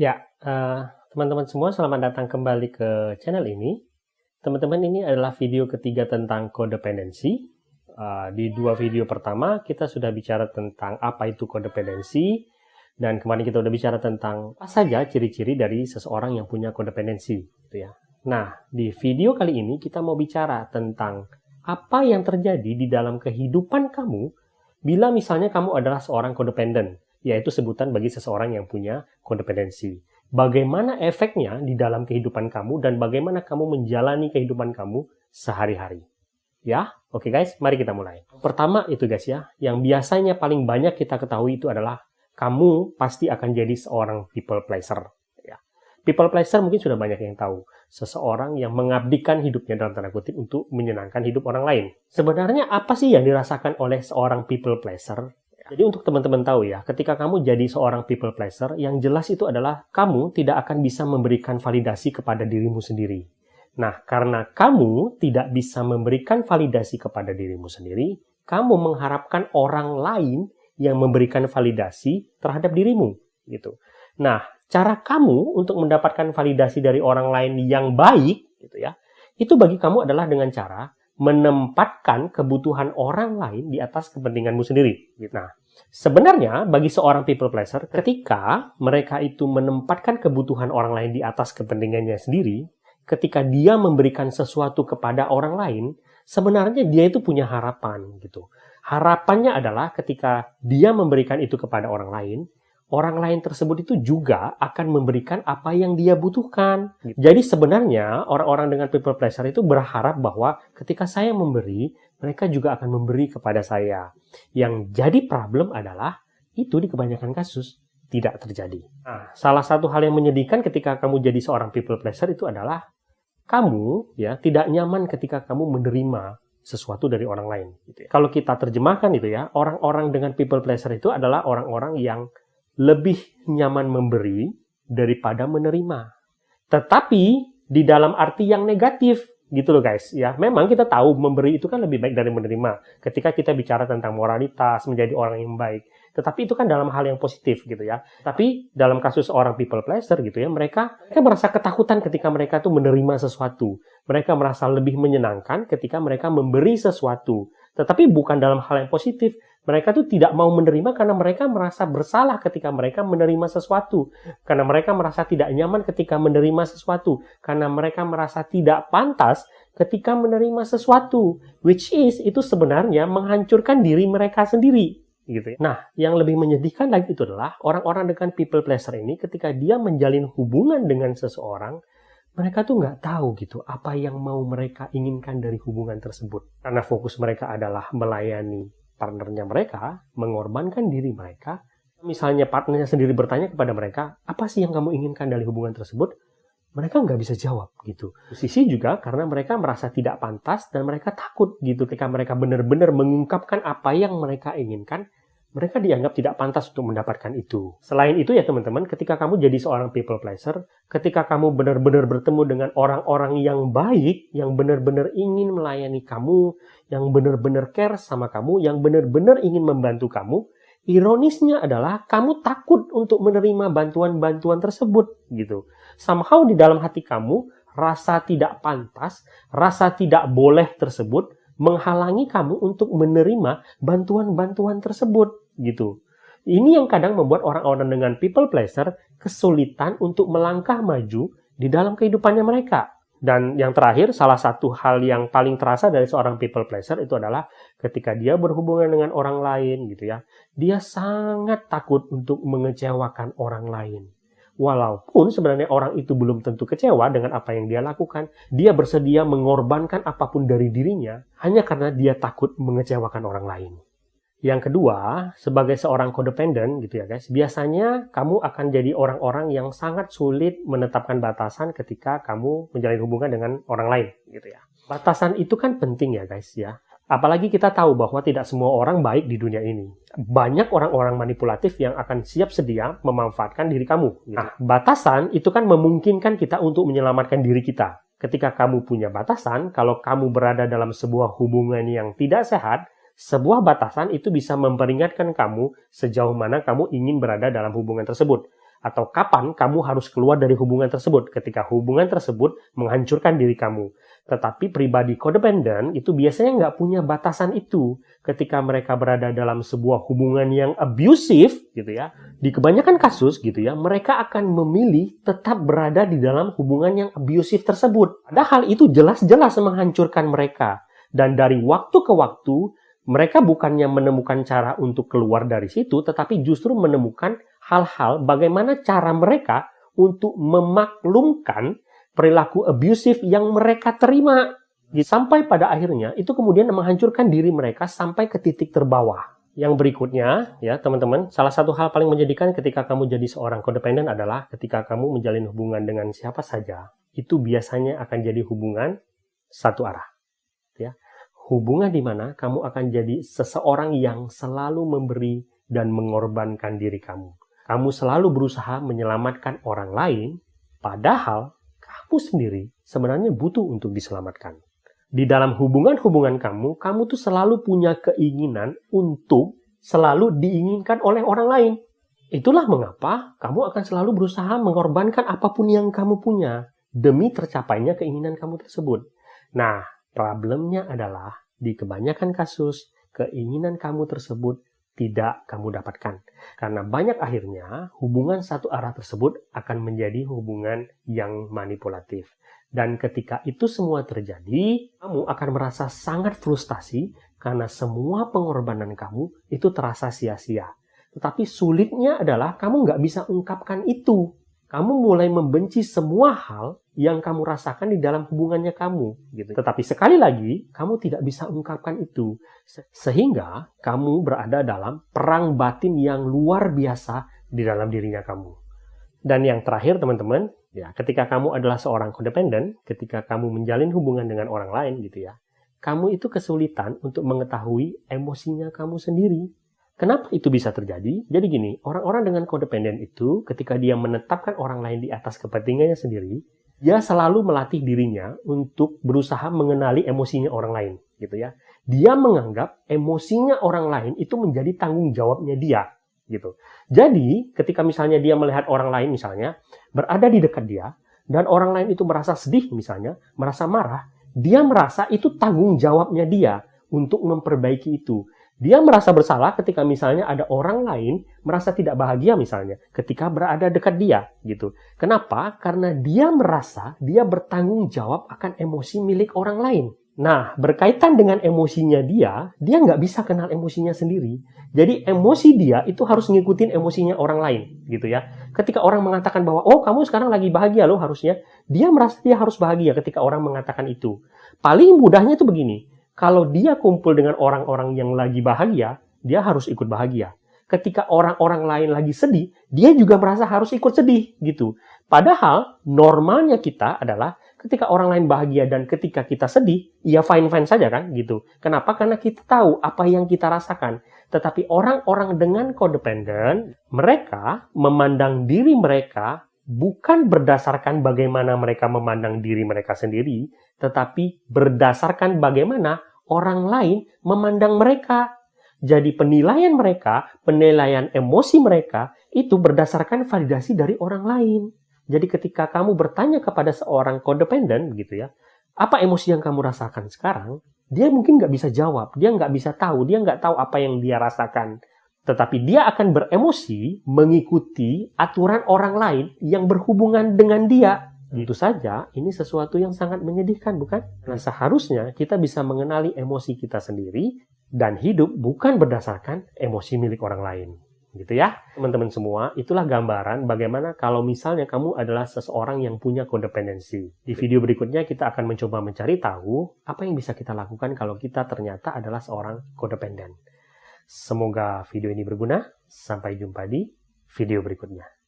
Ya, teman-teman semua selamat datang kembali ke channel ini. Teman-teman, ini adalah video ketiga tentang codependency. Di dua video pertama kita sudah bicara tentang apa itu codependency, dan kemarin kita sudah bicara tentang apa saja ciri-ciri dari seseorang yang punya codependency, gitu ya. Nah, di video kali ini kita mau bicara tentang apa yang terjadi di dalam kehidupan kamu bila misalnya kamu adalah seorang codependent, yaitu sebutan bagi seseorang yang punya codependency. Bagaimana efeknya di dalam kehidupan kamu dan bagaimana kamu menjalani kehidupan kamu sehari-hari. Ya, oke guys, mari kita mulai. Pertama itu guys ya, yang biasanya paling banyak kita ketahui itu adalah kamu pasti akan jadi seorang people pleaser. Ya. People pleaser mungkin sudah banyak yang tahu. Seseorang yang mengabdikan hidupnya dalam tanda kutip untuk menyenangkan hidup orang lain. Sebenarnya apa sih yang dirasakan oleh seorang people pleaser? Jadi untuk teman-teman tahu ya, ketika kamu jadi seorang people pleaser, yang jelas itu adalah kamu tidak akan bisa memberikan validasi kepada dirimu sendiri. Nah, karena kamu tidak bisa memberikan validasi kepada dirimu sendiri, kamu mengharapkan orang lain yang memberikan validasi terhadap dirimu, gitu. Nah, cara kamu untuk mendapatkan validasi dari orang lain yang baik, gitu ya, itu bagi kamu adalah dengan cara menempatkan kebutuhan orang lain di atas kepentinganmu sendiri. Nah, sebenarnya bagi seorang people pleaser, ketika mereka itu menempatkan kebutuhan orang lain di atas kepentingannya sendiri, ketika dia memberikan sesuatu kepada orang lain, sebenarnya dia itu punya harapan gitu. Harapannya adalah ketika dia memberikan itu kepada orang lain tersebut itu juga akan memberikan apa yang dia butuhkan. Jadi sebenarnya orang-orang dengan people pleaser itu berharap bahwa ketika saya memberi, mereka juga akan memberi kepada saya. Yang jadi problem adalah itu di kebanyakan kasus tidak terjadi. Nah, salah satu hal yang menyedihkan ketika kamu jadi seorang people pleaser itu adalah kamu ya tidak nyaman ketika kamu menerima sesuatu dari orang lain. Gitu ya. Kalau kita terjemahkan itu ya, orang-orang dengan people pleaser itu adalah orang-orang yang lebih nyaman memberi daripada menerima. Tetapi di dalam arti yang negatif, gitu loh guys. Ya, memang kita tahu memberi itu kan lebih baik dari menerima. Ketika kita bicara tentang moralitas, menjadi orang yang baik. Tetapi itu kan dalam hal yang positif gitu ya. Tapi dalam kasus orang people pleaser gitu ya, mereka merasa ketakutan ketika mereka tuh menerima sesuatu. Mereka merasa lebih menyenangkan ketika mereka memberi sesuatu. Tetapi bukan dalam hal yang positif. Mereka tuh tidak mau menerima karena mereka merasa bersalah ketika mereka menerima sesuatu. Karena mereka merasa tidak nyaman ketika menerima sesuatu. Karena mereka merasa tidak pantas ketika menerima sesuatu. Which is, itu sebenarnya menghancurkan diri mereka sendiri. Gitu ya. Nah, yang lebih menyedihkan lagi itu adalah orang-orang dengan people pleaser ini ketika dia menjalin hubungan dengan seseorang, mereka tuh nggak tahu gitu apa yang mau mereka inginkan dari hubungan tersebut. Karena fokus mereka adalah melayani partnernya mereka, mengorbankan diri mereka. Misalnya partnernya sendiri bertanya kepada mereka, apa sih yang kamu inginkan dari hubungan tersebut? Mereka nggak bisa jawab gitu. Sisi juga karena mereka merasa tidak pantas dan mereka takut gitu. Ketika mereka benar-benar mengungkapkan apa yang mereka inginkan, mereka dianggap tidak pantas untuk mendapatkan itu. Selain itu ya teman-teman, ketika kamu jadi seorang people pleaser, ketika kamu benar-benar bertemu dengan orang-orang yang baik, yang benar-benar ingin melayani kamu, yang benar-benar care sama kamu, yang benar-benar ingin membantu kamu, ironisnya adalah kamu takut untuk menerima bantuan-bantuan tersebut gitu. Somehow di dalam hati kamu, rasa tidak pantas, rasa tidak boleh tersebut menghalangi kamu untuk menerima bantuan-bantuan tersebut gitu. Ini yang kadang membuat orang-orang dengan people pleaser kesulitan untuk melangkah maju di dalam kehidupannya mereka. Dan yang terakhir, salah satu hal yang paling terasa dari seorang people pleaser itu adalah ketika dia berhubungan dengan orang lain gitu ya. Dia sangat takut untuk mengecewakan orang lain. Walaupun sebenarnya orang itu belum tentu kecewa dengan apa yang dia lakukan, dia bersedia mengorbankan apapun dari dirinya hanya karena dia takut mengecewakan orang lain. Yang kedua, sebagai seorang codependent gitu ya guys, biasanya kamu akan jadi orang-orang yang sangat sulit menetapkan batasan ketika kamu menjalin hubungan dengan orang lain gitu ya. Batasan itu kan penting ya guys ya. Apalagi kita tahu bahwa tidak semua orang baik di dunia ini. Banyak orang-orang manipulatif yang akan siap sedia memanfaatkan diri kamu. Nah, batasan itu kan memungkinkan kita untuk menyelamatkan diri kita. Ketika kamu punya batasan, kalau kamu berada dalam sebuah hubungan yang tidak sehat, sebuah batasan itu bisa memperingatkan kamu sejauh mana kamu ingin berada dalam hubungan tersebut. Atau kapan kamu harus keluar dari hubungan tersebut ketika hubungan tersebut menghancurkan diri kamu. Tetapi pribadi codependent itu biasanya nggak punya batasan itu ketika mereka berada dalam sebuah hubungan yang abusive gitu ya. Di kebanyakan kasus gitu ya, mereka akan memilih tetap berada di dalam hubungan yang abusive tersebut. Padahal itu jelas-jelas menghancurkan mereka. Dan dari waktu ke waktu, mereka bukannya menemukan cara untuk keluar dari situ, tetapi justru menemukan hal-hal bagaimana cara mereka untuk memaklumkan perilaku abusive yang mereka terima. Sampai pada akhirnya, itu kemudian menghancurkan diri mereka sampai ke titik terbawah. Yang berikutnya, ya teman-teman, salah satu hal paling menyedihkan ketika kamu jadi seorang codependent adalah ketika kamu menjalin hubungan dengan siapa saja, itu biasanya akan jadi hubungan satu arah. Ya. Hubungan di mana kamu akan jadi seseorang yang selalu memberi dan mengorbankan diri kamu. Kamu selalu berusaha menyelamatkan orang lain, padahal kamu sendiri sebenarnya butuh untuk diselamatkan. Di dalam hubungan-hubungan kamu tuh selalu punya keinginan untuk selalu diinginkan oleh orang lain. Itulah mengapa kamu akan selalu berusaha mengorbankan apapun yang kamu punya demi tercapainya keinginan kamu tersebut. Nah, problemnya adalah di kebanyakan kasus keinginan kamu tersebut tidak kamu dapatkan. Karena banyak akhirnya hubungan satu arah tersebut akan menjadi hubungan yang manipulatif. Dan ketika itu semua terjadi, kamu akan merasa sangat frustasi karena semua pengorbanan kamu itu terasa sia-sia. Tetapi sulitnya adalah kamu nggak bisa ungkapkan itu. Kamu mulai membenci semua hal yang kamu rasakan di dalam hubungannya kamu. Gitu. Tetapi sekali lagi, kamu tidak bisa ungkapkan itu. Sehingga kamu berada dalam perang batin yang luar biasa di dalam dirinya kamu. Dan yang terakhir teman-teman, ya, ketika kamu adalah seorang codependent, ketika kamu menjalin hubungan dengan orang lain gitu ya, kamu itu kesulitan untuk mengetahui emosinya kamu sendiri. Kenapa itu bisa terjadi? Jadi gini, orang-orang dengan codependent itu ketika dia menetapkan orang lain di atas kepentingannya sendiri, dia selalu melatih dirinya untuk berusaha mengenali emosinya orang lain, gitu ya. Dia menganggap emosinya orang lain itu menjadi tanggung jawabnya dia, gitu. Jadi, ketika misalnya dia melihat orang lain misalnya berada di dekat dia dan orang lain itu merasa sedih misalnya, merasa marah, dia merasa itu tanggung jawabnya dia untuk memperbaiki itu. Dia merasa bersalah ketika misalnya ada orang lain merasa tidak bahagia misalnya ketika berada dekat dia gitu. Kenapa? Karena dia merasa dia bertanggung jawab akan emosi milik orang lain. Nah, berkaitan dengan emosinya dia nggak bisa kenal emosinya sendiri. Jadi emosi dia itu harus ngikutin emosinya orang lain gitu ya. Ketika orang mengatakan bahwa, oh kamu sekarang lagi bahagia loh harusnya, dia merasa dia harus bahagia ketika orang mengatakan itu. Paling mudahnya itu begini. Kalau dia kumpul dengan orang-orang yang lagi bahagia, dia harus ikut bahagia. Ketika orang-orang lain lagi sedih, dia juga merasa harus ikut sedih, gitu. Padahal, normalnya kita adalah ketika orang lain bahagia dan ketika kita sedih, ya fine-fine saja kan, gitu. Kenapa? Karena kita tahu apa yang kita rasakan. Tetapi orang-orang dengan codependent, mereka memandang diri mereka bukan berdasarkan bagaimana mereka memandang diri mereka sendiri, tetapi berdasarkan bagaimana orang lain memandang mereka. Jadi penilaian mereka, penilaian emosi mereka, itu berdasarkan validasi dari orang lain. Jadi ketika kamu bertanya kepada seorang codependent, gitu ya, apa emosi yang kamu rasakan sekarang, dia mungkin nggak bisa jawab, dia nggak bisa tahu, dia nggak tahu apa yang dia rasakan. Tetapi dia akan beremosi mengikuti aturan orang lain yang berhubungan dengan dia. Tentu saja, ini sesuatu yang sangat menyedihkan, bukan? Nah, seharusnya kita bisa mengenali emosi kita sendiri dan hidup bukan berdasarkan emosi milik orang lain. Gitu ya, teman-teman semua, itulah gambaran bagaimana kalau misalnya kamu adalah seseorang yang punya kodependensi. Di video berikutnya kita akan mencoba mencari tahu apa yang bisa kita lakukan kalau kita ternyata adalah seorang kodependen. Semoga video ini berguna. Sampai jumpa di video berikutnya.